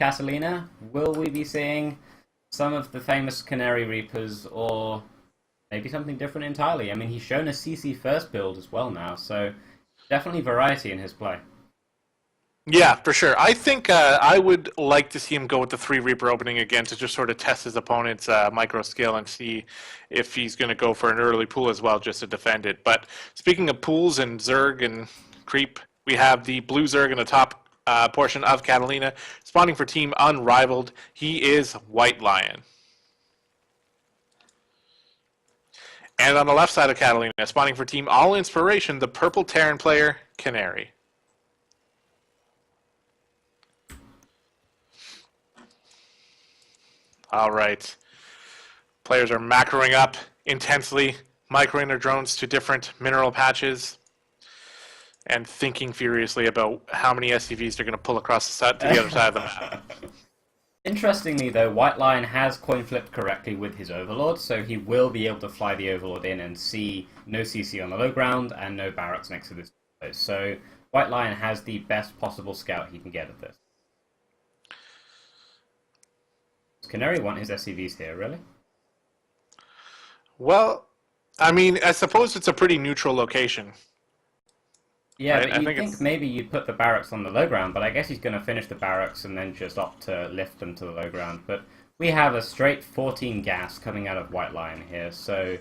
Catalina, will we be seeing some of the famous Canary Reapers, or maybe something different entirely? I mean, he's shown a CC first build as well now, so definitely variety in his play. Yeah, for sure. I think I would like to see him go with the 3 Reaper opening again to just sort of test his opponent's micro skill and see if he's going to go for an early pool as well just to defend it. But speaking of pools and Zerg and Creep, we have the blue Zerg in the top portion of Catalina, spawning for Team Unrivaled. He is White Lion. And on the left side of Catalina, spawning for Team All Inspiration, the purple Terran player, Canary. All right. Players are macroing up intensely, microing their drones to different mineral patches, and thinking furiously about how many SCVs they're going to pull across the side to the other side of the map. Interestingly, though, White Lion has coin flipped correctly with his Overlord, so he will be able to fly the Overlord in and see no CC on the low ground and no barracks next to this. So White Lion has the best possible scout he can get at this. Does Canary want his SCVs here, really? Well, I mean, I suppose it's a pretty neutral location. Yeah, right? but you'd think maybe you'd put the barracks on the low ground, but I guess he's going to finish the barracks and then just opt to lift them to the low ground. But we have a straight 14 gas coming out of White Lion here, so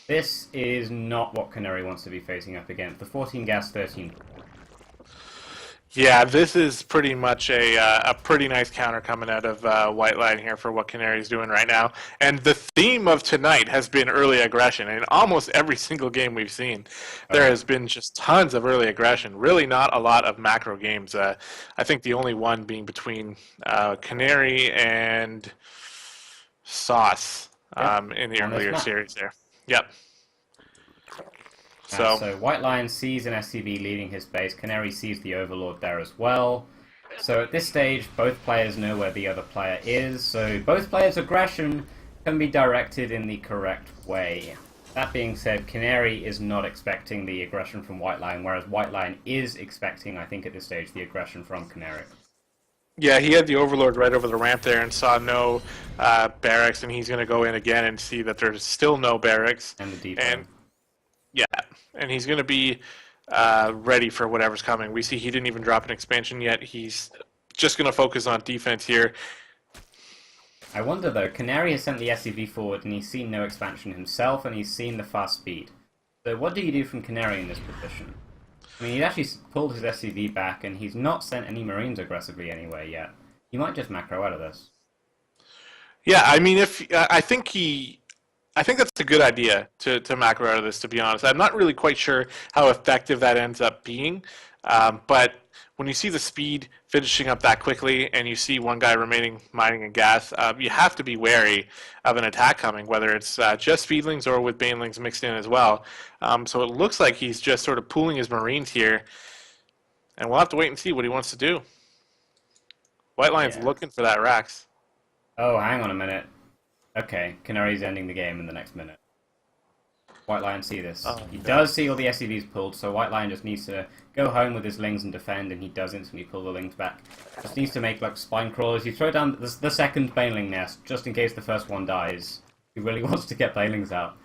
this is not what Canary wants to be facing up against. The 14 gas, 13. Yeah, this is pretty much a pretty nice counter coming out of White Lion here for what Canary's doing right now. And the theme of tonight has been early aggression. In almost every single game we've seen, there has been just tons of early aggression. Really not a lot of macro games. I think the only one being between Canary and Sauce in the earlier series there. Yep. So White Lion sees an SCV leading his base. Canary sees the Overlord there as well. So at this stage, both players know where the other player is. So both players' aggression can be directed in the correct way. That being said, Canary is not expecting the aggression from White Lion, whereas White Lion is expecting, I think at this stage, the aggression from Canary. Yeah, he had the Overlord right over the ramp there and saw no barracks, and he's going to go in again and see that there's still no barracks. And the depot. And yeah, and he's going to be ready for whatever's coming. We see he didn't even drop an expansion yet. He's just going to focus on defense here. I wonder, though, Canary has sent the SCV forward, and he's seen no expansion himself, and he's seen the fast speed. So what do you do from Canary in this position? I mean, he actually pulled his SCV back, and he's not sent any Marines aggressively anywhere yet. He might just macro out of this. Yeah, I mean, I think that's a good idea to macro out of this, to be honest. I'm not really quite sure how effective that ends up being, but when you see the speed finishing up that quickly and you see one guy remaining mining in gas, you have to be wary of an attack coming, whether it's just speedlings or with banelings mixed in as well. So it looks like he's just sort of pooling his Marines here, and we'll have to wait and see what he wants to do. White Lion's looking for that Rax. Oh, hang on a minute. Okay, Canary's ending the game in the next minute. White Lion see this. He does see all the SCVs pulled, so White Lion just needs to go home with his lings and defend, and he does instantly pull the lings back. Just needs to make like spine crawlers. You throw down the second baneling nest, just in case the first one dies. He really wants to get banelings out.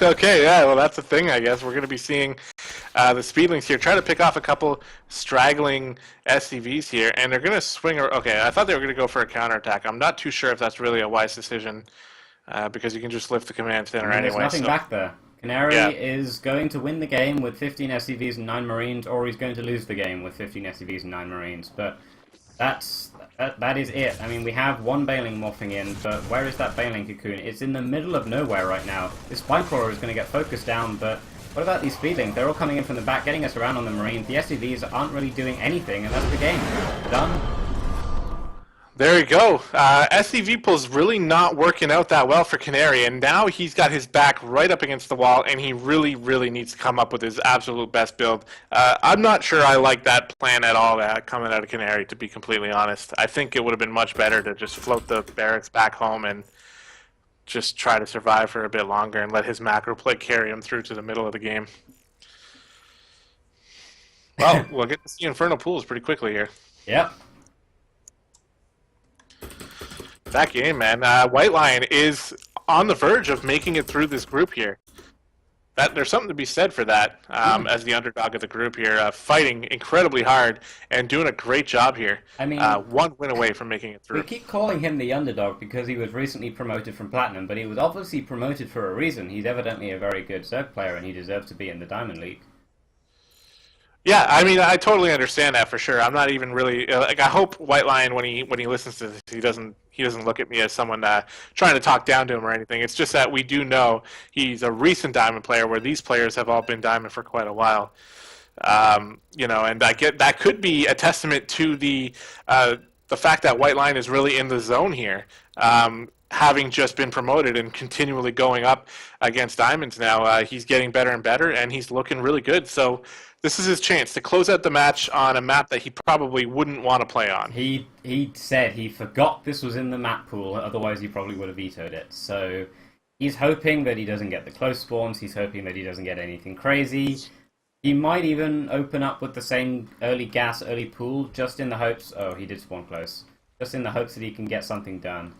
Okay, yeah, well that's the thing, I guess. We're going to be seeing the speedlings here try to pick off a couple straggling SCVs here, and they're going to swing. Okay, I thought they were going to go for a counterattack. I'm not too sure if that's really a wise decision because you can just lift the command center anyway. There's nothing back there. Canary is going to win the game with 15 SCVs and 9 Marines, or he's going to lose the game with 15 SCVs and 9 Marines. But that is it. I mean, we have one Baneling morphing in, but where is that Baneling cocoon? It's in the middle of nowhere right now. This Spinecrawler is going to get focused down, but what about these Speedlings? They're all coming in from the back, getting us around on the Marines. The SCVs aren't really doing anything, and that's the game. Done. There you go. SCV pull's really not working out that well for Canary, and now he's got his back right up against the wall, and he really, really needs to come up with his absolute best build. I'm not sure I like that plan at all coming out of Canary, to be completely honest. I think it would have been much better to just float the barracks back home and just try to survive for a bit longer and let his macro play carry him through to the middle of the game. Well, we'll get to see Infernal Pools pretty quickly here. Yep. That game, man. White Lion is on the verge of making it through this group here. There's something to be said for that, as the underdog of the group here, fighting incredibly hard and doing a great job here. I mean, one win away from making it through. We keep calling him the underdog because he was recently promoted from Platinum, but he was obviously promoted for a reason. He's evidently a very good Zerg player, and he deserves to be in the Diamond League. Yeah, I mean, I totally understand that for sure. I'm not even really like. I hope White Lion, when he listens to this, he doesn't look at me as someone trying to talk down to him or anything. It's just that we do know he's a recent Diamond player, where these players have all been Diamond for quite a while. And I get that could be a testament to the fact that White Lion is really in the zone here. Having just been promoted and continually going up against Diamonds now, he's getting better and better, and he's looking really good. So this is his chance to close out the match on a map that he probably wouldn't want to play on. He said he forgot this was in the map pool, otherwise he probably would have vetoed it. So he's hoping that he doesn't get the close spawns, he's hoping that he doesn't get anything crazy. He might even open up with the same early gas, early pool, just in the hopes... Oh, he did spawn close. Just in the hopes that he can get something done.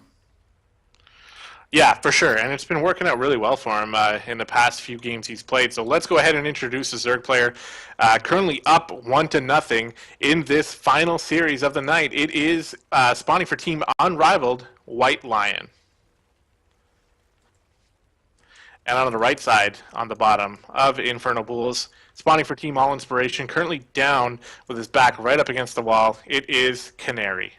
Yeah, for sure, and it's been working out really well for him in the past few games he's played. So let's go ahead and introduce the Zerg player, currently up 1-0 in this final series of the night. It is spawning for Team Unrivaled, White Lion. And on the right side, on the bottom of Infernal Bulls, spawning for Team All Inspiration, currently down with his back right up against the wall, it is Canary.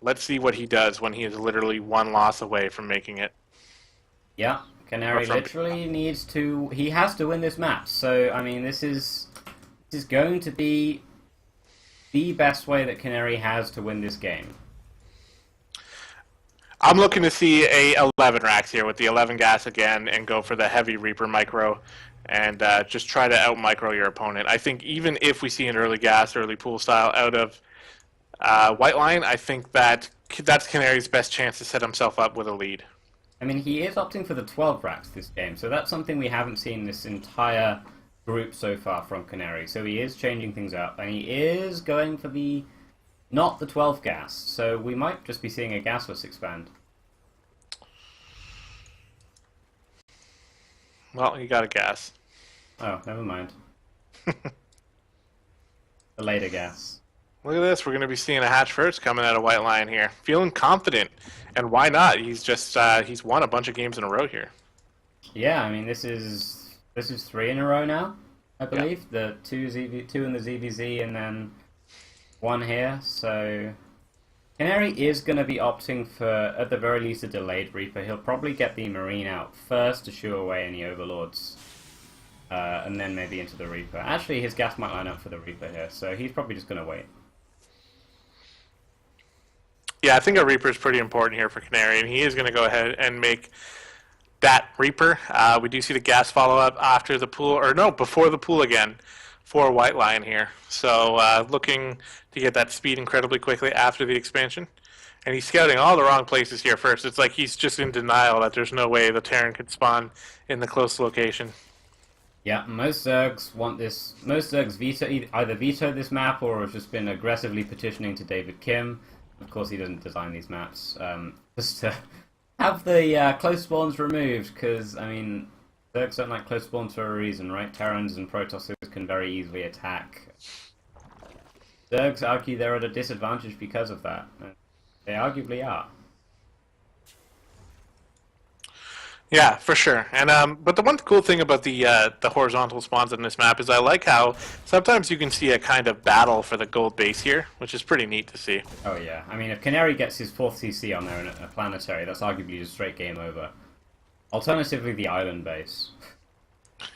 Let's see what he does when he is literally one loss away from making it. Yeah, Canary literally needs to... He has to win this match. So, I mean, this is going to be the best way that Canary has to win this game. I'm looking to see a 11 racks here with the 11 gas again and go for the heavy Reaper micro and just try to out-micro your opponent. I think even if we see an early gas, early pool style out of White Lion, I think that's Canary's best chance to set himself up with a lead. I mean, he is opting for the 12 racks this game, so that's something we haven't seen this entire group so far from Canary. So he is changing things up, and he is going for not the 12 gas, so we might just be seeing a gasless expand. Well, he got a gas. Oh, never mind. The later gas. Look at this. We're going to be seeing a hatch first coming out of White Lion here. Feeling confident. And why not? He's just he's won a bunch of games in a row here. Yeah, I mean, this is 3 in a row now, I believe. Yeah. The two in the ZVZ and then 1 here. So Canary is going to be opting for, at the very least, a delayed Reaper. He'll probably get the Marine out first to shoo away any Overlords. And then maybe into the Reaper. Actually, his gas might line up for the Reaper here, so he's probably just going to wait. Yeah, I think a Reaper is pretty important here for Canary, and he is going to go ahead and make that Reaper. We do see the gas follow-up after the pool, or no, before the pool again for White Lion here. So looking to get that speed incredibly quickly after the expansion. And he's scouting all the wrong places here first. It's like he's just in denial that there's no way the Terran could spawn in the close location. Yeah, most Zergs want this. Most Zergs either veto this map or have just been aggressively petitioning to David Kim. Of course, he doesn't design these maps. Just to have the close spawns removed, because, I mean, Zergs don't like close spawns for a reason, right? Terrans and Protosses can very easily attack. Zergs argue they're at a disadvantage because of that. They arguably are. Yeah, for sure. And but the one cool thing about the horizontal spawns in this map is I like how sometimes you can see a kind of battle for the gold base here, which is pretty neat to see. Oh yeah, I mean if Canary gets his 4th CC on there in a planetary, that's arguably just straight game over. Alternatively, the island base.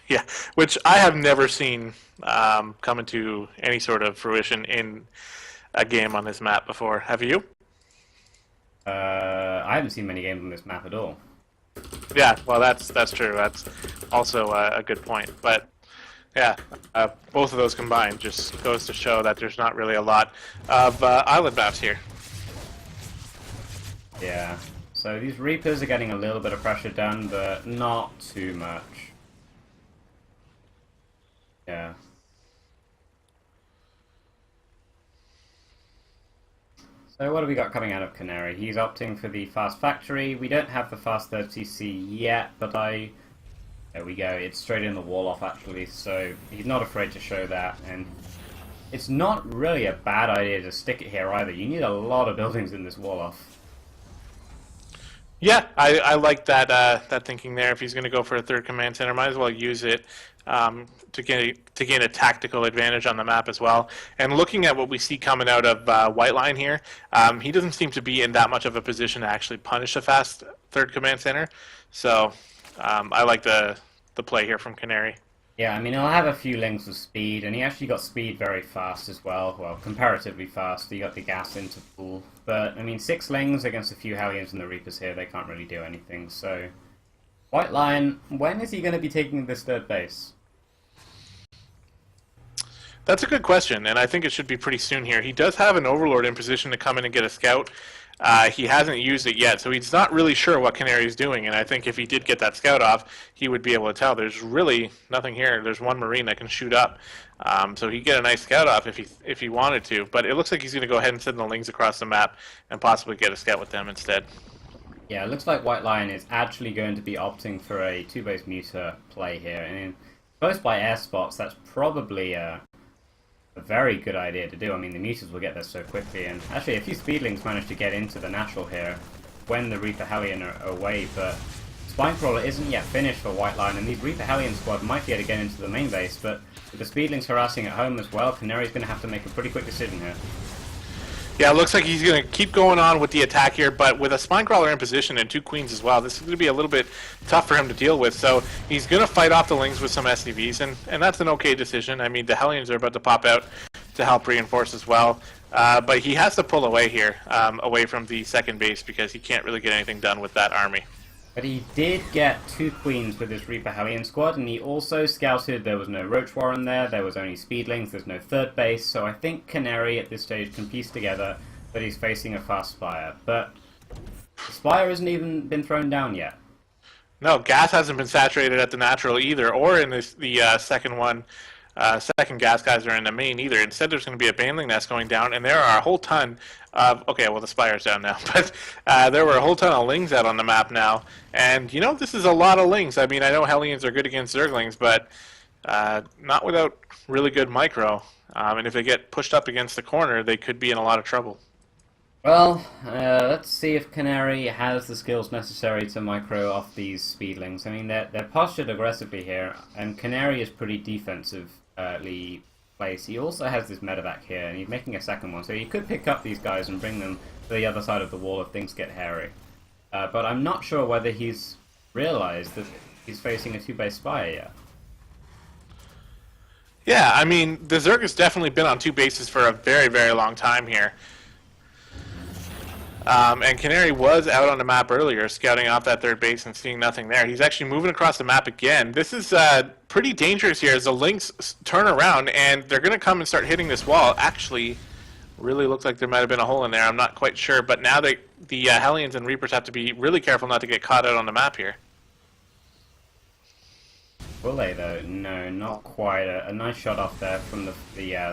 Yeah, which I have never seen come into any sort of fruition in a game on this map before. Have you? I haven't seen many games on this map at all. Yeah, well, that's true. That's also a good point. But yeah, both of those combined just goes to show that there's not really a lot of island maps here. Yeah. So these Reapers are getting a little bit of pressure done, but not too much. Yeah. So what have we got coming out of Canary? He's opting for the fast factory. We don't have the fast 30C yet, but there we go. It's straight in the wall off actually, so he's not afraid to show that, and it's not really a bad idea to stick it here either. You need a lot of buildings in this wall off. Yeah, I like that that thinking there. If he's going to go for a third command center, might as well use it to gain a tactical advantage on the map as well. And looking at what we see coming out of White Line here, he doesn't seem to be in that much of a position to actually punish a fast third command center. So I like the play here from Canary. Yeah, I mean, he'll have a few links of speed, and he actually got speed very fast as well. Well, comparatively fast. He got the gas into pool. But, I mean, 6 lings against a few Hellions and the Reapers here, they can't really do anything. So, White Line, when is he going to be taking this third base? That's a good question, and I think it should be pretty soon here. He does have an Overlord in position to come in and get a scout. He hasn't used it yet, so he's not really sure what Canary is doing, and I think if he did get that scout off, he would be able to tell. There's really nothing here. There's one Marine that can shoot up, so he'd get a nice scout off if he wanted to, but it looks like he's going to go ahead and send the lings across the map and possibly get a scout with them instead. Yeah, it looks like White Lion is actually going to be opting for a 2-base muter play here, and close by air spots, that's probably a very good idea to do. I mean, the muters will get there so quickly, and actually a few speedlings managed to get into the natural here when the Reaper Hellion are away, but Spinecrawler isn't yet finished for White Line, and these Reaper Hellion squad might be able to get into the main base, but with the speedlings harassing at home as well, Canary's going to have to make a pretty quick decision here. Yeah, it looks like he's going to keep going on with the attack here, but with a Spinecrawler in position and 2 Queens as well, this is going to be a little bit tough for him to deal with. So he's going to fight off the lings with some SCVs, and that's an okay decision. I mean, the Hellions are about to pop out to help reinforce as well. But he has to pull away here, away from the second base, because he can't really get anything done with that army. But he did get 2 Queens with his Reaper Hellion squad, and he also scouted there was no Roach Warren there was only Speedlings, there's no third base, so I think Canary at this stage can piece together that he's facing a fast Spire. But the Spire hasn't even been thrown down yet. No, gas hasn't been saturated at the natural either, or in the second one. Second gas guys are in the main either. Instead, there's going to be a Baneling nest going down, and there are a whole ton of... Okay, well, the Spire's down now, but there were a whole ton of lings out on the map now. And, you know, this is a lot of lings. I mean, I know Hellions are good against Zerglings, but not without really good micro. And if they get pushed up against the corner, they could be in a lot of trouble. Well, let's see if Canary has the skills necessary to micro off these Speedlings. I mean, they're postured aggressively here, and Canary is pretty defensively placed. He also has this medevac here, and he's making a second one, so he could pick up these guys and bring them to the other side of the wall if things get hairy. But I'm not sure whether he's realized that he's facing a 2-base Spire yet. Yeah, I mean, the Zerg has definitely been on 2 bases for a very, very long time here. And Canary was out on the map earlier, scouting off that third base and seeing nothing there. He's actually moving across the map again. This is pretty dangerous here as the lings turn around, and they're going to come and start hitting this wall. Actually, really looks like there might have been a hole in there. I'm not quite sure, but now the Hellions and Reapers have to be really careful not to get caught out on the map here. Will they, though? No, not quite. A nice shot off there from the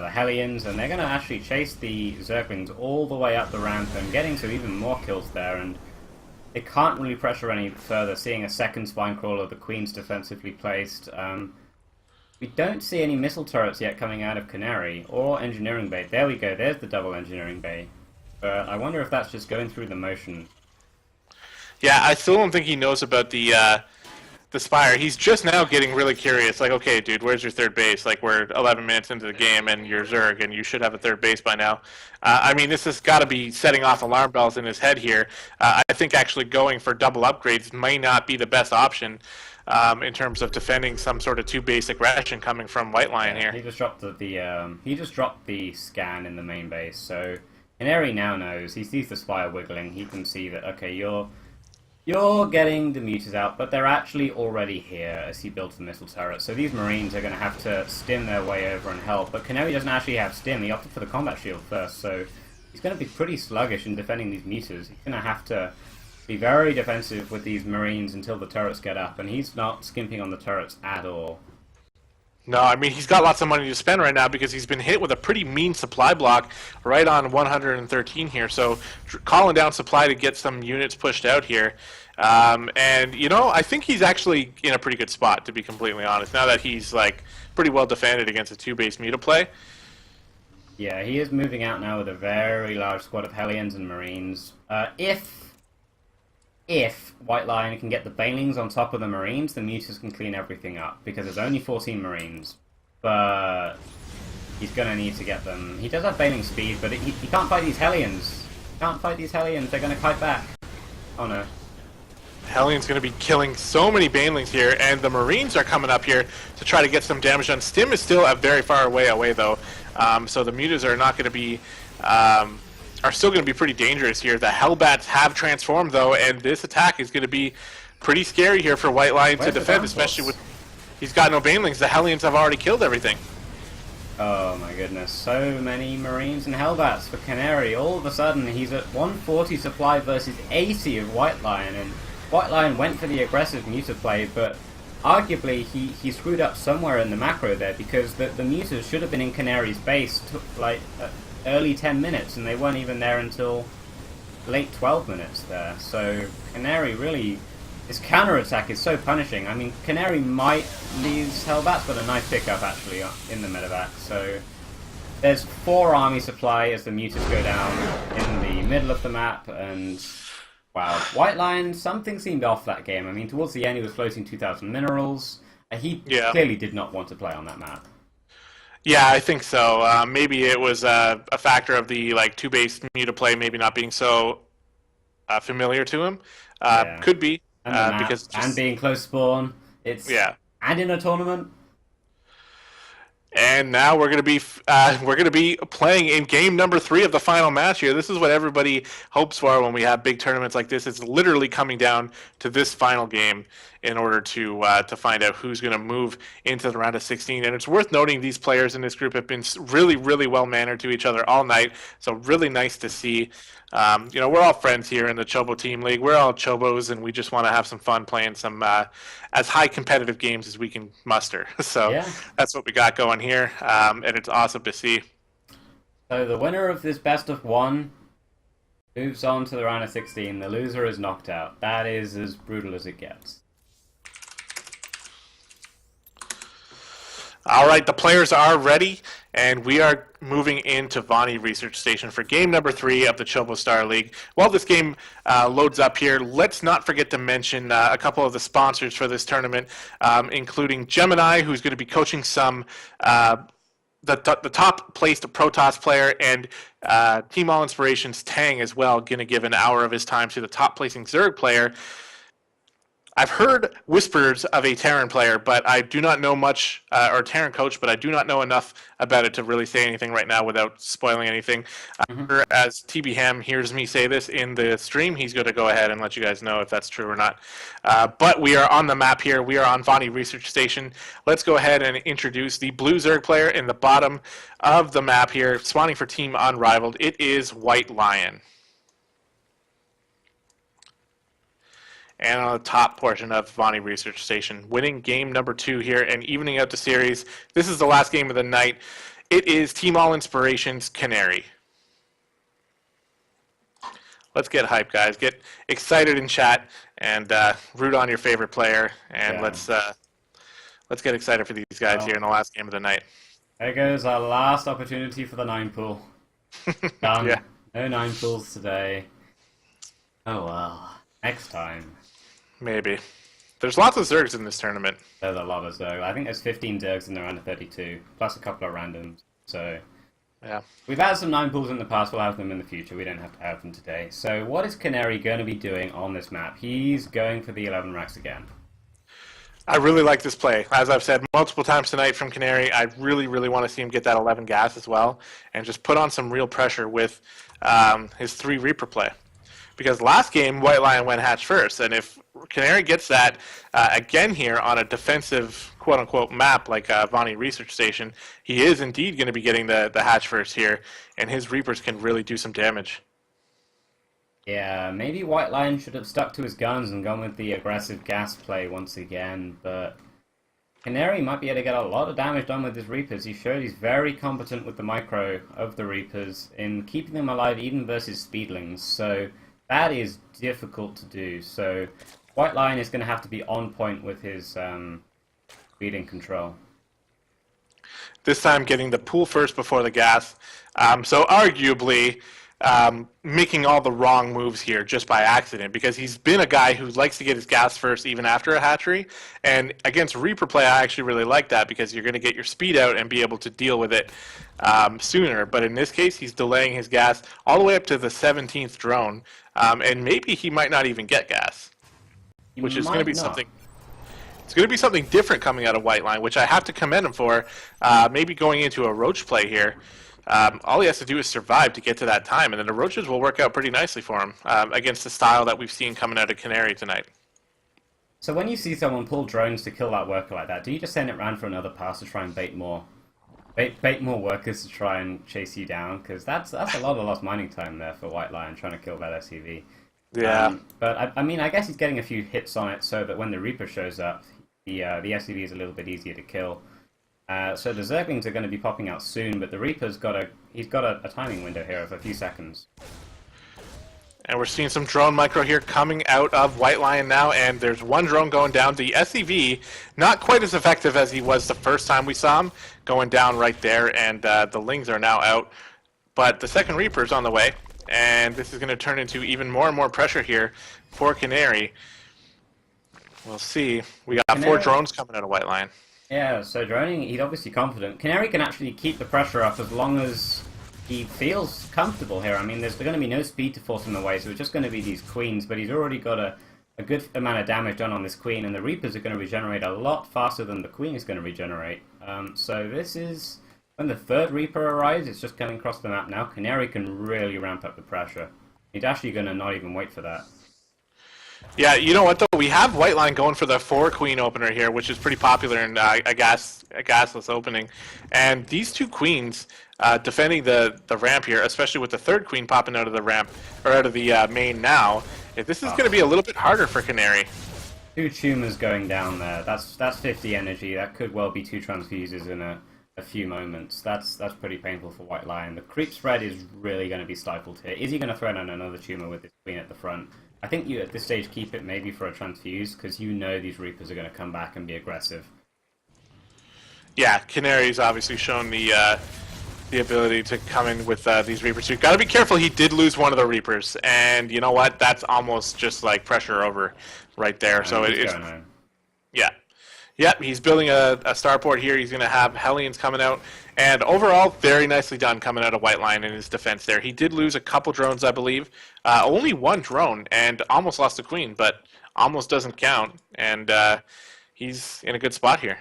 Hellions, and they're going to actually chase the Zerglings all the way up the ramp and getting to even more kills there, and they can't really pressure any further, seeing a second Spinecrawler, the Queen's defensively placed. We don't see any missile turrets yet coming out of Canary, or Engineering Bay. There we go, there's the double Engineering Bay. But I wonder if that's just going through the motion. Yeah, I still don't think he knows about the Spire. He's just now getting really curious. Like, okay, dude, where's your third base? Like, we're 11 minutes into the game, and you're Zerg, and you should have a third base by now. I mean, this has got to be setting off alarm bells in his head here. I think actually going for double upgrades may not be the best option in terms of defending some sort of 2-base aggression coming from White Lion here. He just dropped he just dropped the scan in the main base, so Canary now knows. He sees the Spire wiggling. He can see that, okay, you're getting the muters out, but they're actually already here as he builds the missile turret. So these Marines are going to have to stim their way over and help. But Canary doesn't actually have stim. He opted for the combat shield first, so he's going to be pretty sluggish in defending these muters. He's going to have to be very defensive with these Marines until the turrets get up, and he's not skimping on the turrets at all. No, I mean, he's got lots of money to spend right now because he's been hit with a pretty mean supply block right on 113 here. So calling down supply to get some units pushed out here. And, you know, I think he's actually in a pretty good spot, to be completely honest, now that he's, like, pretty well defended against a two-base meta play. Yeah, he is moving out now with a very large squad of Hellions and Marines. If White Lion can get the Banelings on top of the Marines, the Mutas can clean everything up, because there's only 14 Marines. But he's going to need to get them. He does have Baneling speed, but he can't fight these Hellions. He can't fight these Hellions, they're going to kite back. Oh no. Hellion's going to be killing so many Banelings here, and the Marines are coming up here to try to get some damage done. Stim is still a very far away though, so the Mutas are not going to be... are still going to be pretty dangerous here. The Hellbats have transformed, though, and this attack is going to be pretty scary here for White Lion to defend, especially with... He's got no Banelings. The Hellions have already killed everything. Oh my goodness, so many Marines and Hellbats for Canary. All of a sudden, he's at 140 supply versus 80 of White Lion, and White Lion went for the aggressive Muta play, but arguably he screwed up somewhere in the macro there, because the Mutas should have been in Canary's base, like... early 10 minutes, and they weren't even there until late 12 minutes there. So Canary really, his counterattack is so punishing. I mean, Canary might lose Hellbats, but a nice pickup actually in the medevac. So there's 4 army supply as the Mutas go down in the middle of the map, and wow, White Lion, something seemed off that game. I mean, towards the end he was floating 2,000 minerals. He clearly did not want to play on that map. Yeah, I think so. Maybe it was a factor of the two-base muta play maybe not being so familiar to him. Could be because and being close spawn. And in a tournament. And now we're going to be playing in game number 3 of the final match here. This is what everybody hopes for when we have big tournaments like this. It's literally coming down to this final game in order to find out who's going to move into the round of 16. And it's worth noting these players in this group have been really, really well mannered to each other all night. So really nice to see. You know, we're all friends here in the Chobo Team League. We're all Chobos, and we just want to have some fun playing some as high competitive games as we can muster. So that's what we got going here, and it's awesome to see. So the winner of this best of 1 moves on to the round of 16. The loser is knocked out. That is as brutal as it gets. All right, the players are ready, and we are moving into Vani Research Station for game number 3 of the Chobo Star League. While this game loads up here, let's not forget to mention a couple of the sponsors for this tournament, including Gemini, who's going to be coaching some the top-placed Protoss player, and Team All Inspirations Tang as well, going to give an hour of his time to the top-placing Zerg player. I've heard whispers of a Terran player, but I do not know much, or Terran coach, but I do not know enough about it to really say anything right now without spoiling anything. As TB Ham hears me say this in the stream, he's going to go ahead and let you guys know if that's true or not. But we are on the map here. We are on Vani Research Station. Let's go ahead and introduce the blue Zerg player in the bottom of the map here, spawning for Team Unrivaled. It is White Lion. And on the top portion of Vani Research Station, winning game number 2 here and evening out the series. This is the last game of the night. It is Team All Inspirations Canary. Let's get hyped, guys. Get excited in chat and root on your favorite player. And let's get excited for these guys here in the last game of the night. There goes our last opportunity for the 9 pool. Done. No 9 pools today. Oh well. Next time. Maybe. There's lots of Zergs in this tournament. There's a lot of Zergs. I think there's 15 Zergs in the round of 32, plus a couple of randoms. So, yeah. We've had some 9 pools in the past, we'll have them in the future. We don't have to have them today. So, what is Canary going to be doing on this map? He's going for the 11 racks again. I really like this play. As I've said multiple times tonight from Canary, I really, really want to see him get that 11 gas as well, and just put on some real pressure with his 3 Reaper play. Because last game, White Lion went hatch first, and if Canary gets that again here on a defensive quote-unquote map like Vani Research Station, he is indeed going to be getting the hatch first here, and his Reapers can really do some damage. Yeah, maybe White Lion should have stuck to his guns and gone with the aggressive gas play once again, but Canary might be able to get a lot of damage done with his Reapers. He showed he's very competent with the micro of the Reapers in keeping them alive even versus Speedlings. So that is difficult to do. So White Lion is going to have to be on point with his speeding control. This time getting the pool first before the gas. So arguably making all the wrong moves here just by accident, because he's been a guy who likes to get his gas first even after a hatchery. And against Reaper play, I actually really like that because you're going to get your speed out and be able to deal with it sooner. But in this case, he's delaying his gas all the way up to the 17th drone, and maybe he might not even get gas, which is going to be something. It's going to be something different coming out of White Line, which I have to commend him for. Maybe going into a Roach play here. All he has to do is survive to get to that time, and then the Roaches will work out pretty nicely for him against the style that we've seen coming out of Canary tonight. So when you see someone pull drones to kill that worker like that, do you just send it round for another pass to try and bait more workers to try and chase you down? Because that's a lot of lost mining time there for White Lion trying to kill that SUV. Yeah. But I mean, I guess he's getting a few hits on it so that when the Reaper shows up, the SUV is a little bit easier to kill. So the Zerglings are going to be popping out soon, but the Reaper's got a timing window here of a few seconds. And we're seeing some drone micro here coming out of White Lion now, and there's one drone going down. The SCV, not quite as effective as he was the first time we saw him, going down right there, and the Lings are now out. But the second Reaper's on the way, and this is going to turn into even more and more pressure here for Canary. We'll see. We got Canary, 4 drones coming out of White Lion. Yeah, so droning, he's obviously confident. Canary can actually keep the pressure up as long as he feels comfortable here. I mean, there's going to be no speed to force him away, so it's just going to be these Queens, but he's already got a good amount of damage done on this Queen, and the Reapers are going to regenerate a lot faster than the Queen is going to regenerate. So this is... When the third Reaper arrives, it's just coming across the map now. Canary can really ramp up the pressure. He's actually going to not even wait for that. Yeah, you know what, though? We have White Line going for the 4-Queen opener here, which is pretty popular in a gasless opening. And these 2 Queens defending the ramp here, especially with the 3rd Queen popping out of the ramp, or out of the main now, this is going to be a little bit harder for Canary. 2 tumors going down there. That's 50 energy. That could well be 2 transfuses in a few moments. That's pretty painful for White Lion. The creep spread is really going to be stifled here. Is he going to throw down another tumor with this Queen at the front? I think you, at this stage, keep it maybe for a transfuse, because you know these Reapers are going to come back and be aggressive. Yeah, Canary's obviously shown the ability to come in with these Reapers. You've got to be careful. He did lose one of the Reapers, and you know what? That's almost just like pressure over right there. So it's yeah. Yep, he's building a starport here. He's going to have Hellions coming out. And overall, very nicely done coming out of White Line in his defense there. He did lose a couple drones, I believe. Only 1 drone, and almost lost a Queen, but almost doesn't count. And he's in a good spot here.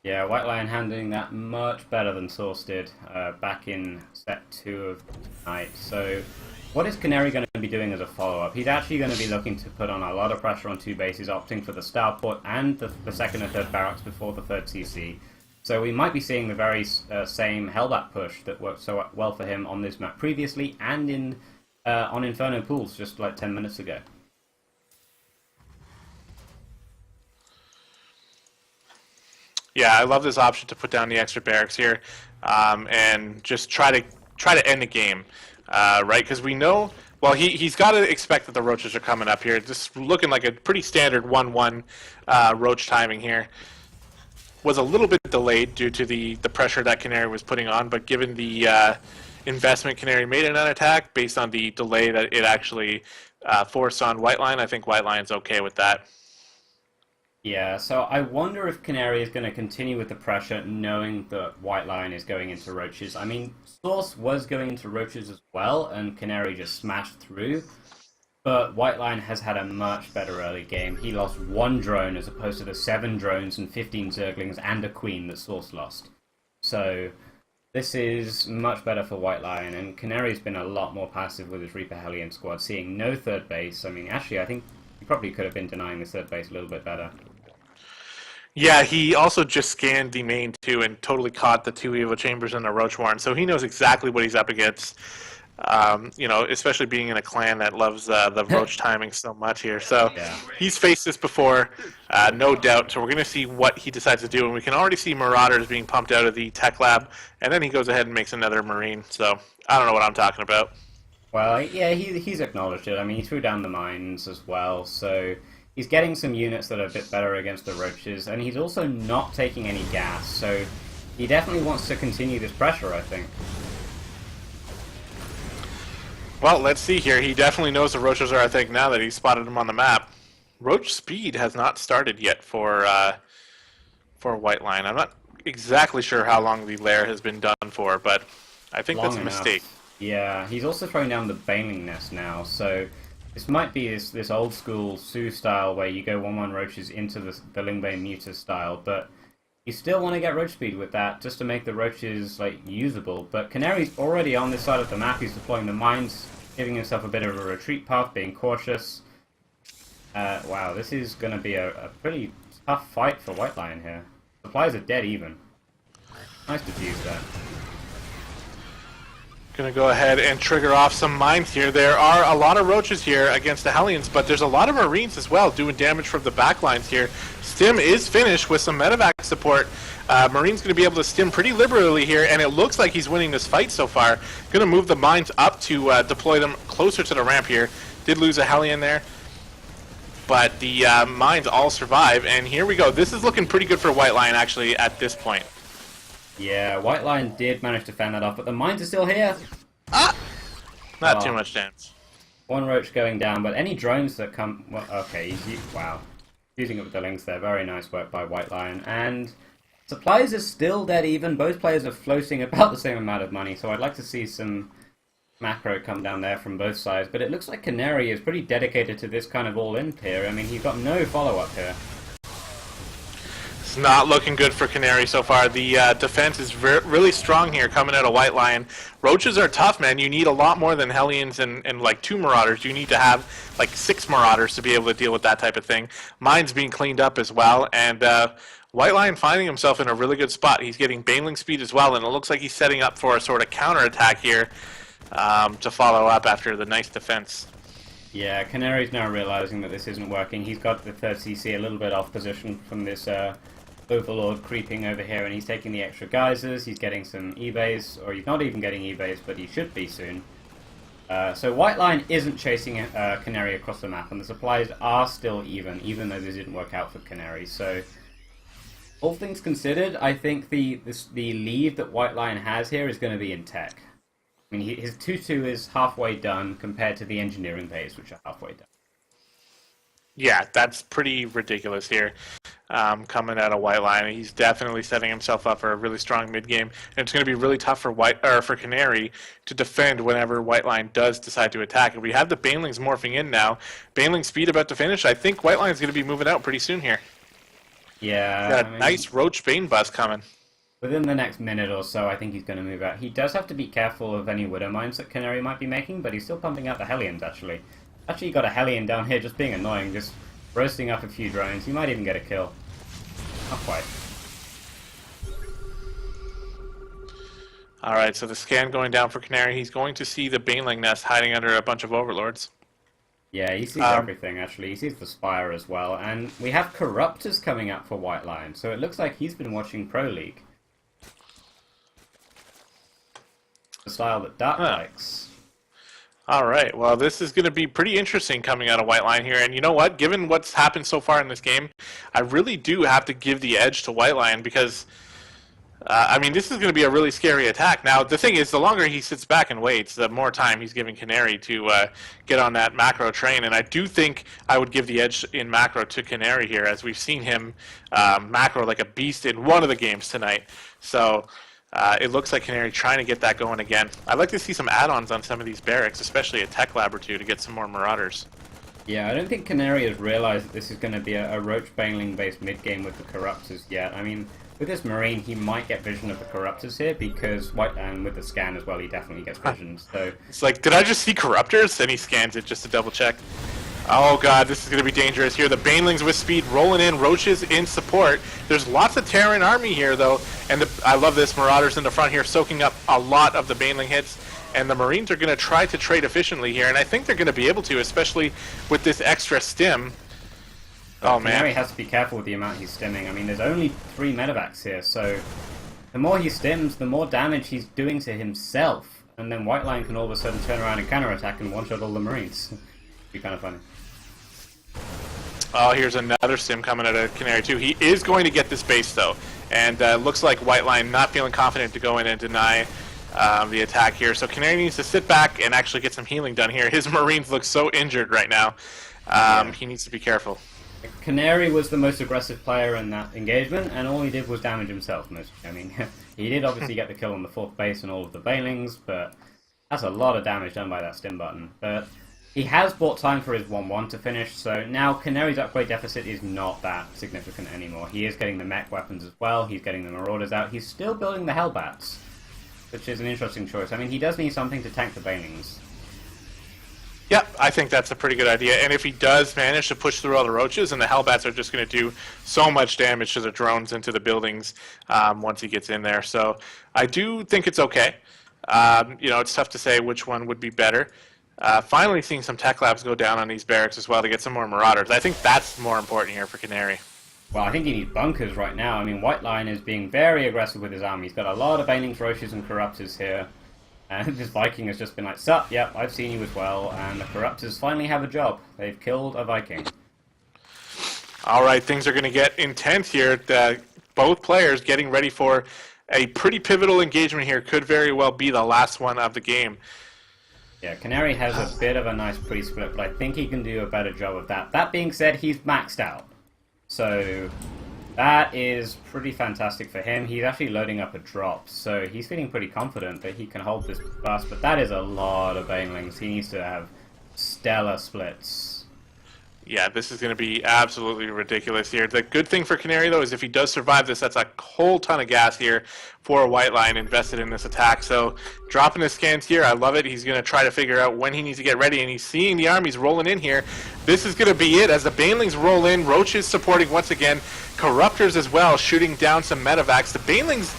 Yeah, White Lion handling that much better than Source did back in set 2 of tonight. So what is Canary going to be doing as a follow-up? He's actually going to be looking to put on a lot of pressure on 2 bases, opting for the starport and the 2nd and 3rd barracks before the 3rd CC. So we might be seeing the very same Hellbat push that worked so well for him on this map previously and in on Inferno Pools just like 10 minutes ago. Yeah, I love this option to put down the extra barracks here and just try to end the game, right? Because we know, well, he's got to expect that the Roaches are coming up here. Just looking like a pretty standard 1-1 Roach timing here. Was a little bit delayed due to the pressure that Canary was putting on, but given the investment Canary made in an attack based on the delay that it actually forced on White Line, I think White Line's okay with that. Yeah, so I wonder if Canary is going to continue with the pressure knowing that White Lion is going into Roaches. I mean, Source was going into Roaches as well, and Canary just smashed through. But White Lion has had a much better early game. He lost 1 drone as opposed to the 7 drones and 15 Zerglings and a Queen that Source lost. So this is much better for White Lion, and Canary's been a lot more passive with his Reaper Hellion squad, seeing no 3rd base. I mean, actually, I think he probably could have been denying the 3rd base a little bit better. Yeah, he also just scanned the main too and totally caught the 2 Evo Chambers and the Roach Warren, so he knows exactly what he's up against. You know, especially being in a clan that loves the roach timing so much here. So Yeah. he's faced this before, no doubt. So we're going to see what he decides to do. And we can already see Marauders being pumped out of the tech lab. And then he goes ahead and makes another Marine. So I don't know what I'm talking about. Well, yeah, he's acknowledged it. I mean, he threw down the mines as well, so he's getting some units that are a bit better against the roaches, and he's also not taking any gas, so he definitely wants to continue this pressure, I think. Well, let's see here. He definitely knows the roaches are, I think, now that he's spotted them on the map. Roach speed has not started yet for White Line. I'm not exactly sure how long the lair has been done for, but I think that's a mistake. Yeah, he's also throwing down the Baneling Nest now, so this might be this old school Sioux style where you go 1-1 roaches into the Lingbane Muta style, but you still want to get roach speed with that just to make the roaches like usable. But Canary's already on this side of the map, he's deploying the mines, giving himself a bit of a retreat path, being cautious. Wow, this is going to be a pretty tough fight for White Lion here. Supplies are dead even. Nice defuse there. Gonna go ahead and trigger off some mines here. There are a lot of roaches here against the Hellions, but there's a lot of Marines as well doing damage from the back lines here. Stim is finished with some medevac support. Marine's gonna be able to stim pretty liberally here, and it looks like he's winning this fight so far. Gonna move the mines up to deploy them closer to the ramp here. Did lose a Hellion there, but the mines all survive, and here we go. This is looking pretty good for White Lion actually at this point. Yeah, White Lion did manage to fend that off, but the mines are still here. Not too much damage. One roach going down, but any drones that come... Well, okay, wow. Using up with the links there. Very nice work by White Lion. And supplies are still dead even. Both players are floating about the same amount of money, so I'd like to see some macro come down there from both sides. But it looks like Canary is pretty dedicated to this kind of all-in here. I mean, he's got no follow-up here. Not looking good for Canary so far. The defense is really strong here coming out of White Lion. Roaches are tough, man. You need a lot more than Hellions and like 2 Marauders. You need to have like 6 Marauders to be able to deal with that type of thing. Mine's being cleaned up as well, and White Lion finding himself in a really good spot. He's getting Baneling speed as well, and it looks like he's setting up for a sort of counterattack here to follow up after the nice defense. Yeah, Canary's now realizing that this isn't working. He's got the 3rd CC a little bit off position from this Overlord creeping over here, and he's taking the extra geysers. He's getting some eBays, or he's not even getting eBays, but he should be soon. So White Line isn't chasing Canary across the map, and the supplies are still even though this didn't work out for Canary. So, all things considered, I think the lead that White Line has here is going to be in tech. I mean, his 2-2 is halfway done compared to the engineering bays, which are halfway done. Yeah, that's pretty ridiculous here, coming out of White Lion. He's definitely setting himself up for a really strong mid game, and it's going to be really tough for Canary to defend whenever White Lion does decide to attack. And we have the Banelings morphing in now. Baneling speed about to finish. I think White Lion's going to be moving out pretty soon here. Yeah, got a nice Roach Bane buzz coming. Within the next minute or so, I think he's going to move out. He does have to be careful of any Widow Mines that Canary might be making, but he's still pumping out the Hellions, actually. Actually, got a Hellion down here just being annoying, just roasting up a few drones. He might even get a kill. Not quite. Alright, so the scan going down for Canary. He's going to see the Baneling Nest hiding under a bunch of Overlords. Yeah, he sees everything, actually. He sees the Spire as well. And we have Corruptors coming up for White Lion, so it looks like he's been watching Pro League. The style that Dark likes. Alright, well this is going to be pretty interesting coming out of White Lion here, and you know what, given what's happened so far in this game, I really do have to give the edge to White Lion because, I mean, this is going to be a really scary attack. Now, the thing is, the longer he sits back and waits, the more time he's giving Canary to get on that macro train, and I do think I would give the edge in macro to Canary here, as we've seen him macro like a beast in one of the games tonight, so... it looks like Canary trying to get that going again. I'd like to see some add-ons on some of these barracks, especially a tech lab or two, to get some more Marauders. Yeah, I don't think Canary has realized that this is going to be a Roach Baneling-based mid-game with the Corruptors yet. I mean, with this Marine, he might get vision of the Corruptors here, because and with the scan as well, he definitely gets vision. So it's like, did I just see Corruptors? And he scans it just to double-check. Oh god, this is going to be dangerous here. The Banelings with speed rolling in, Roaches in support. There's lots of Terran army here, though, and I love this. Marauders in the front here soaking up a lot of the Baneling hits. and the Marines are going to try to trade efficiently here, and I think they're going to be able to, especially with this extra stim. Oh man. Canary has to be careful with the amount he's stimming. I mean, there's only 3 medevacs here, so the more he stims, the more damage he's doing to himself. And then White Line can all of a sudden turn around and counterattack and one-shot all the Marines. Be kind of funny. Oh, here's another stim coming out of Canary too. He is going to get this base though, and looks like White Line not feeling confident to go in and deny the attack here. So Canary needs to sit back and actually get some healing done here. His Marines look so injured right now. He needs to be careful. Canary was the most aggressive player in that engagement, and all he did was damage himself mostly. I mean, he did obviously get the kill on the 4th base and all of the Bailings, but that's a lot of damage done by that stim button. But he has bought time for his 1-1 to finish, so now Canary's upgrade deficit is not that significant anymore. He is getting the mech weapons as well, he's getting the Marauders out, he's still building the Hellbats, which is an interesting choice. I mean, he does need something to tank the Bailings. Yep, I think that's a pretty good idea. And if he does manage to push through all the roaches, and the Hellbats are just going to do so much damage to the drones into the buildings once he gets in there. So I do think it's okay. You know, it's tough to say which one would be better. Finally seeing some tech labs go down on these barracks as well to get some more Marauders. I think that's more important here for Canary. Well, I think he needs bunkers right now. I mean, White Line is being very aggressive with his army. He's got a lot of Banelings, Roaches, and Corruptors here. And this Viking has just been like, sup, yep, I've seen you as well. And the Corruptors finally have a job. They've killed a Viking. Alright, things are going to get intense here. Both players getting ready for a pretty pivotal engagement here. Could very well be the last one of the game. Yeah, Canary has a bit of a nice pre-split, but I think he can do a better job of that. That being said, he's maxed out. So that is pretty fantastic for him. He's actually loading up a drop, so he's feeling pretty confident that he can hold this bus, but that is a lot of Banelings. He needs to have stellar splits. Yeah, this is going to be absolutely ridiculous here. The good thing for Canary, though, is if he does survive this, that's a whole ton of gas here for a White Line invested in this attack. So dropping the scans here, I love it. He's going to try to figure out when he needs to get ready, and he's seeing the armies rolling in here. This is going to be it as the Banelings roll in. Roaches supporting once again. Corruptors as well, shooting down some medevacs. The Banelings,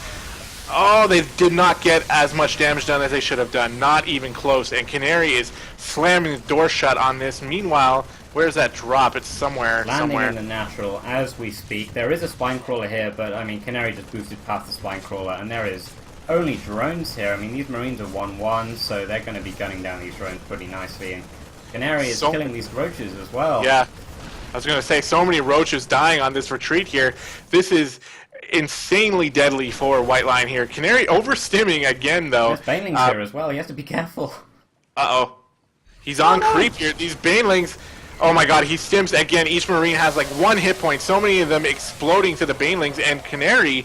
oh, they did not get as much damage done as they should have done. Not even close. And Canary is slamming the door shut on this. Meanwhile, where's that drop? It's somewhere. Landing in the natural as we speak. There is a spine crawler here, but I mean, Canary just boosted past the spine crawler, and there is only drones here. I mean, these Marines are 1-1, so they're going to be gunning down these drones pretty nicely. And Canary is killing these roaches as well. Yeah, I was going to say, so many roaches dying on this retreat here. This is insanely deadly for White Line here. Canary overstimming again, though. There's Banelings here as well. He has to be careful. Uh-oh. He's on creep here. These Banelings, oh my god, he stims again. Each Marine has like 1 hit point. So many of them exploding to the Banelings, and Canary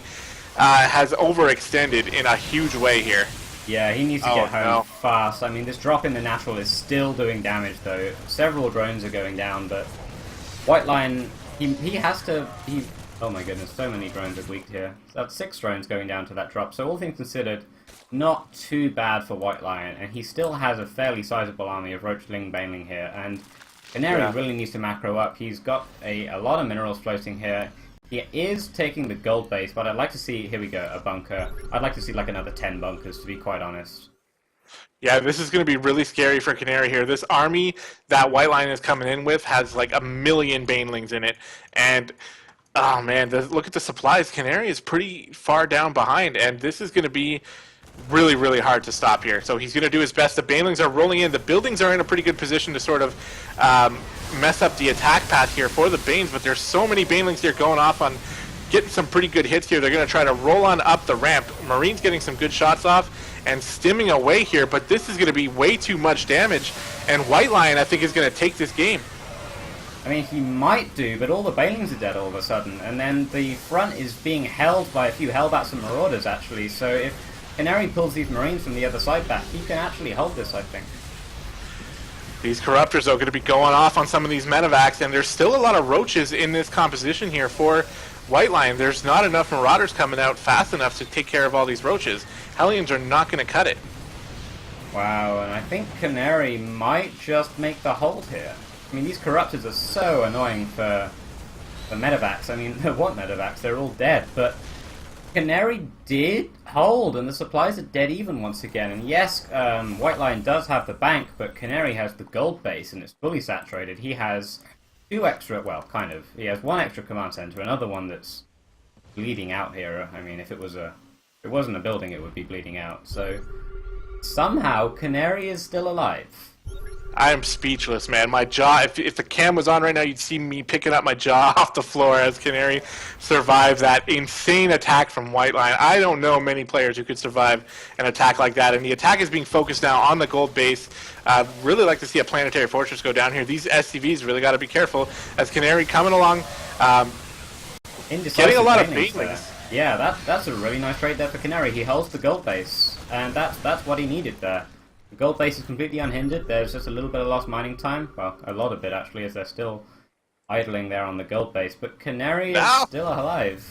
has overextended in a huge way here. Yeah, he needs to get home fast. I mean, this drop in the natural is still doing damage, though. Several drones are going down, but White Line, he has to... oh my goodness, so many drones are weak here. That's 6 drones going down to that drop, so all things considered, not too bad for White Lion, and he still has a fairly sizable army of Roachling Baneling here, and Canary really needs to macro up. He's got a lot of minerals floating here. He is taking the gold base, but I'd like to see, here we go, a bunker. I'd like to see like another 10 bunkers, to be quite honest. Yeah, this is going to be really scary for Canary here. This army that White Line is coming in with has like 1 million Banelings in it, and oh man, look at the supplies. Canary is pretty far down behind, and this is going to be really, really hard to stop here. So he's going to do his best. The Banelings are rolling in. The buildings are in a pretty good position to sort of mess up the attack path here for the Banes, but there's so many Banelings here going off on getting some pretty good hits here. They're going to try to roll on up the ramp. Marine's getting some good shots off and stimming away here, but this is going to be way too much damage, and White Lion, I think, is going to take this game. I mean, he might do, but all the Banelings are dead all of a sudden, and then the front is being held by a few Hellbats and Marauders, actually, so if Canary pulls these Marines from the other side back, he can actually hold this, I think. These Corruptors are going to be going off on some of these medevacs, and there's still a lot of roaches in this composition here for White Lion. There's not enough Marauders coming out fast enough to take care of all these roaches. Hellions are not going to cut it. Wow, and I think Canary might just make the hold here. I mean, these Corruptors are so annoying for medevacs. I mean, what medevacs? They're all dead, but Canary did hold, and the supplies are dead even once again. And yes, White Lion does have the bank, but Canary has the gold base, and it's fully saturated. He has two extra, well, kind of. He has one extra command center, another one that's bleeding out here. I mean, if it wasn't a building, it would be bleeding out. So somehow Canary is still alive. I am speechless, man. My jaw, if the cam was on right now, you'd see me picking up my jaw off the floor as Canary survives that insane attack from White Lion. I don't know many players who could survive an attack like that, and the attack is being focused now on the gold base. Really like to see a planetary fortress go down here. These SCVs really got to be careful as Canary coming along, getting a lot of banelings. Yeah, that's a really nice trade there for Canary. He holds the gold base, and that's what he needed there. The gold base is completely unhindered. There's just a little bit of lost mining time. Well, a lot of it, actually, as they're still idling there on the gold base. But Canary is still alive.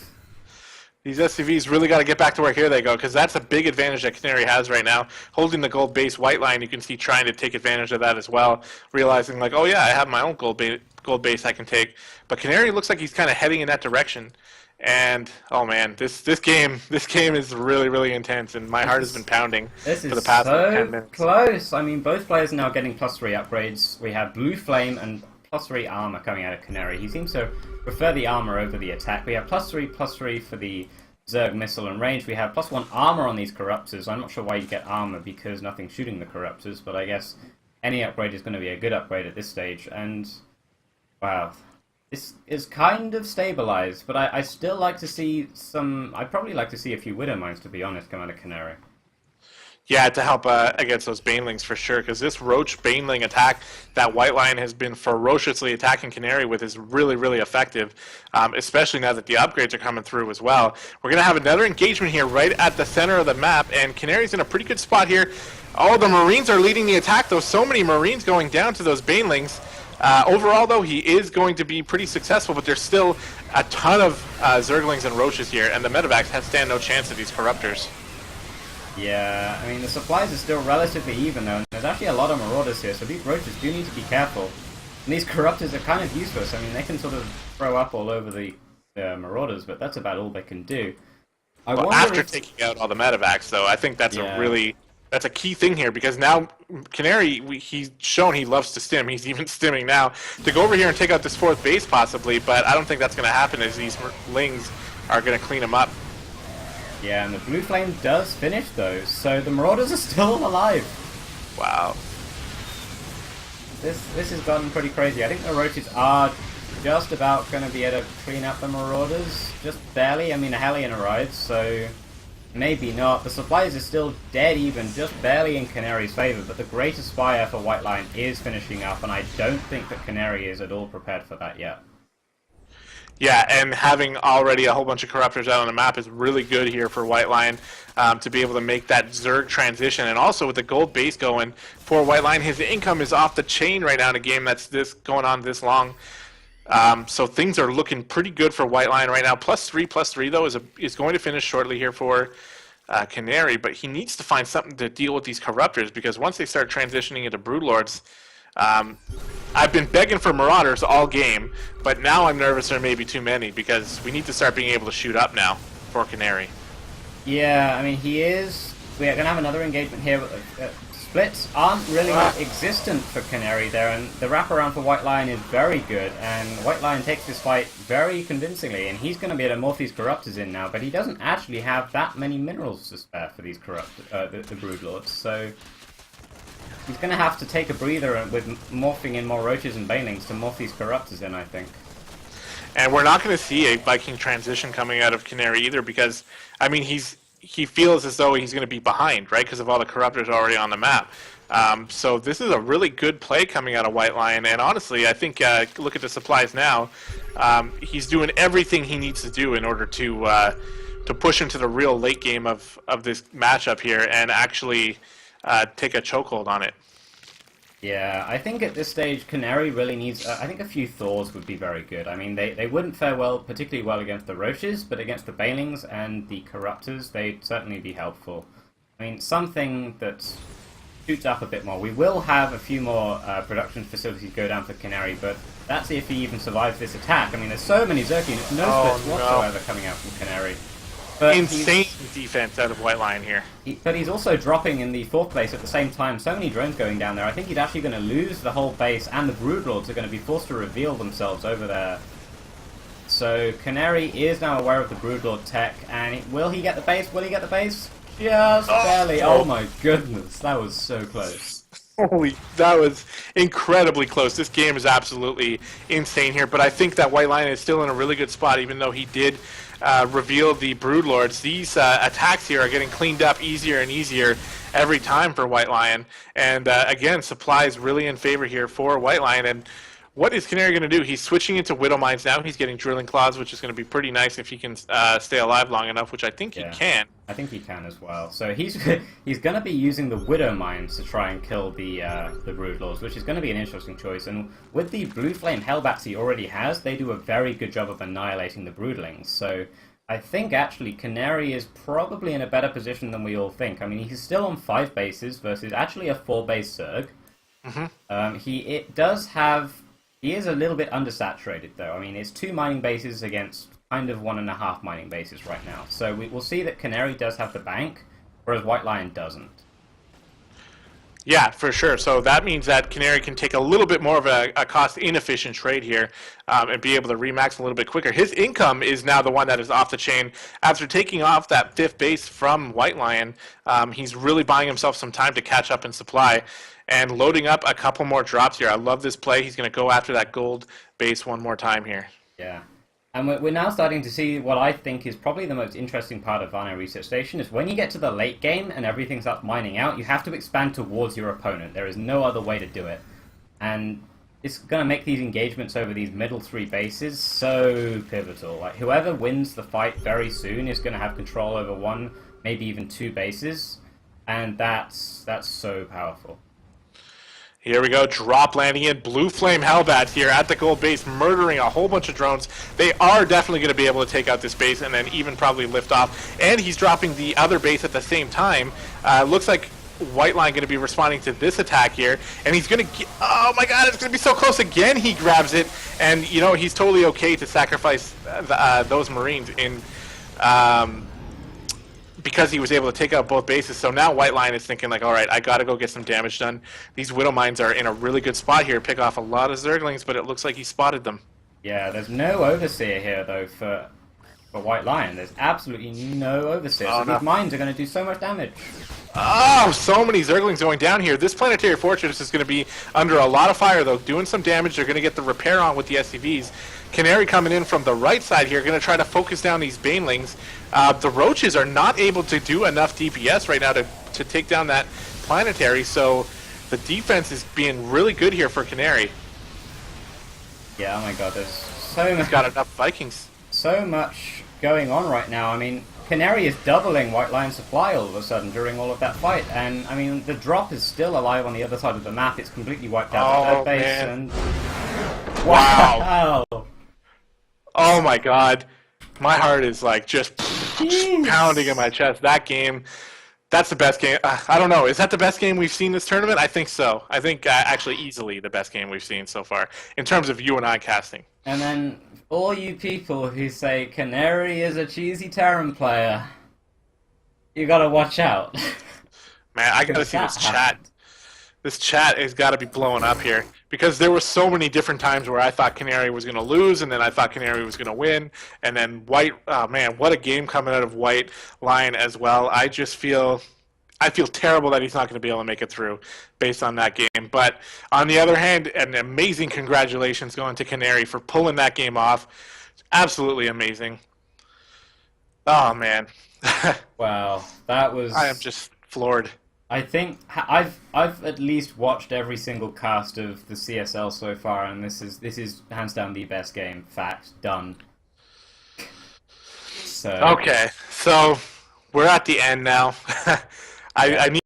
These SCVs really got to get back to work. Here they go, because that's a big advantage that Canary has right now. Holding the gold base, White Lion, you can see trying to take advantage of that as well. Realizing, like, oh yeah, I have my own gold base I can take. But Canary looks like he's kind of heading in that direction. And oh man, this game is really, really intense, and my heart has been pounding for the past 10 minutes. Close. I mean, both players are now getting +3 upgrades. We have Blue Flame and +3 armor coming out of Canary. He seems to prefer the armor over the attack. We have +3 for the Zerg missile and range. We have +1 armor on these Corruptors. I'm not sure why you get armor because nothing's shooting the Corruptors, but I guess any upgrade is going to be a good upgrade at this stage. And wow. This is kind of stabilized, but I still like to see some... I'd probably like to see a few Widow Mines, to be honest, come out of Canary. Yeah, to help against those Banelings for sure, because this Roach Baneling attack that White Lion has been ferociously attacking Canary with is really, really effective, especially now that the upgrades are coming through as well. We're going to have another engagement here right at the center of the map, and Canary's in a pretty good spot here. Oh, the Marines are leading the attack, though. So many Marines going down to those Banelings. Overall, though, he is going to be pretty successful, but there's still a ton of Zerglings and Roaches here, and the Medivacs stand no chance of these Corruptors. Yeah, I mean, the supplies are still relatively even, though, and there's actually a lot of Marauders here, so these Roaches do need to be careful. And these Corruptors are kind of useless. I mean, they can sort of throw up all over the Marauders, but that's about all they can do. After taking out all the Medivacs, though, I think that's that's a key thing here, because now Canary, he's shown he loves to stim. He's even stimming now to go over here and take out this 4th base possibly, but I don't think that's going to happen as these Lings are going to clean him up. Yeah, and the Blue Flame does finish those, so the Marauders are still alive. Wow. This has gotten pretty crazy. I think the Roaches are just about going to be able to clean up the Marauders, just barely. I mean, a Hellion arrives, so... Maybe not. The supplies are still dead even, just barely in Canary's favor, but the greatest spire for White Lion is finishing up, and I don't think that Canary is at all prepared for that yet. Yeah, and having already a whole bunch of Corruptors out on the map is really good here for White Lion to be able to make that Zerg transition. And also with the gold base going for White Lion, his income is off the chain right now in a game that's going on this long. So things are looking pretty good for White Lion right now. +3 though is going to finish shortly here for Canary, but he needs to find something to deal with these Corruptors, because once they start transitioning into Broodlords, I've been begging for Marauders all game, but now I'm nervous there may be too many, because we need to start being able to shoot up now for Canary. Yeah, I mean, we're going to have another engagement here. Splits aren't really existent for Canary there, and the wraparound for White Lion is very good, and White Lion takes this fight very convincingly, and he's going to be able to morph these Corruptors in now, but he doesn't actually have that many minerals to spare for these the Broodlords, so he's going to have to take a breather with morphing in more Roaches and Banelings to morph these Corruptors in, I think. And we're not going to see a Viking transition coming out of Canary either, because, I mean, he feels as though he's going to be behind, right, because of all the Corruptors already on the map. So this is a really good play coming out of White Lion, and honestly, I think, look at the supplies now, he's doing everything he needs to do in order to push into the real late game of this matchup here and actually take a chokehold on it. Yeah, I think at this stage, Canary really needs... I think a few Thors would be very good. I mean, they wouldn't fare particularly well against the Roaches, but against the Banelings and the Corruptors, they'd certainly be helpful. I mean, something that shoots up a bit more. We will have a few more production facilities go down for Canary, but that's if he even survives this attack. I mean, there's so many Zerg units, no splits whatsoever coming out from Canary. But insane defense out of White Lion here. But he's also dropping in the 4th base at the same time. So many drones going down there. I think he's actually going to lose the whole base, and the Broodlords are going to be forced to reveal themselves over there. So Canary is now aware of the Broodlord tech, and will he get the base? Will he get the base? Just barely. Oh my goodness, that was so close. Holy, that was incredibly close. This game is absolutely insane here, but I think that White Lion is still in a really good spot, even though he did reveal the Broodlords. These attacks here are getting cleaned up easier and easier every time for White Lion, and again, supply is really in favor here for White Lion. And what is Canary going to do? He's switching into Widow Mines now. He's getting Drilling Claws, which is going to be pretty nice if he can stay alive long enough, which I think he can. I think he can as well. So he's going to be using the Widow Mines to try and kill the Broodlords, which is going to be an interesting choice. And with the Blue Flame Hellbats he already has, they do a very good job of annihilating the Broodlings. So I think actually Canary is probably in a better position than we all think. I mean, he's still on 5 bases versus actually a 4-base Zerg. He is a little bit undersaturated, though. I mean, it's 2 mining bases against kind of 1.5 mining bases right now. So we will see that Canary does have the bank, whereas White Lion doesn't. Yeah, for sure. So that means that Canary can take a little bit more of a cost-inefficient trade here and be able to remax a little bit quicker. His income is now the one that is off the chain. After taking off that 5th base from White Lion, he's really buying himself some time to catch up in supply and loading up a couple more drops here. I love this play. He's going to go after that gold base one more time here. Yeah. And we're now starting to see what I think is probably the most interesting part of Varna Research Station is when you get to the late game and everything starts mining out, you have to expand towards your opponent. There is no other way to do it. And it's going to make these engagements over these middle 3 bases so pivotal. Like, whoever wins the fight very soon is going to have control over 1, maybe even 2 bases. And that's so powerful. Here we go, drop landing in. Blue Flame Hellbats here at the gold base, murdering a whole bunch of drones. They are definitely going to be able to take out this base and then even probably lift off. And he's dropping the other base at the same time. Looks like White Lion going to be responding to this attack here. And he's going to... Oh my god, it's going to be so close again. He grabs it. And, you know, he's totally okay to sacrifice those Marines in... because he was able to take out both bases. So now White Lion is thinking, like, all right, I got to go get some damage done. These Widow Mines are in a really good spot here, pick off a lot of Zerglings, but it looks like he spotted them. Yeah, there's no Overseer here, though, for White Lion. There's absolutely no Overseer. So these mines are going to do so much damage. Oh, so many Zerglings going down here. This Planetary Fortress is going to be under a lot of fire, though, doing some damage. They're going to get the repair on with the SCVs. Canary coming in from the right side here, going to try to focus down these Banelings. The Roaches are not able to do enough DPS right now to take down that Planetary, so the defense is being really good here for Canary. Yeah, oh my god, there's so much... He's got enough Vikings. So much going on right now. I mean, Canary is doubling White Lion's supply all of a sudden during all of that fight, and I mean, the drop is still alive on the other side of the map. It's completely wiped out that base, man. And... Wow! Oh my god. My heart is like just pounding in my chest. That game, that's the best game. I don't know. Is that the best game we've seen this tournament? I think so. I think actually easily the best game we've seen so far in terms of you and I casting. And then all you people who say Canary is a cheesy Terran player, you gotta watch out. Man, I gotta see this chat. This chat has got to be blowing up here because there were so many different times where I thought Canary was going to lose and then I thought Canary was going to win. And then White, oh man, what a game coming out of White Lion as well. I feel terrible that he's not going to be able to make it through based on that game. But on the other hand, an amazing congratulations going to Canary for pulling that game off. Absolutely amazing. Oh man. Wow, that was... I am just floored. I think I've at least watched every single cast of the CSL so far, and this is hands down the best game. Fact, done. So okay, so we're at the end now. I need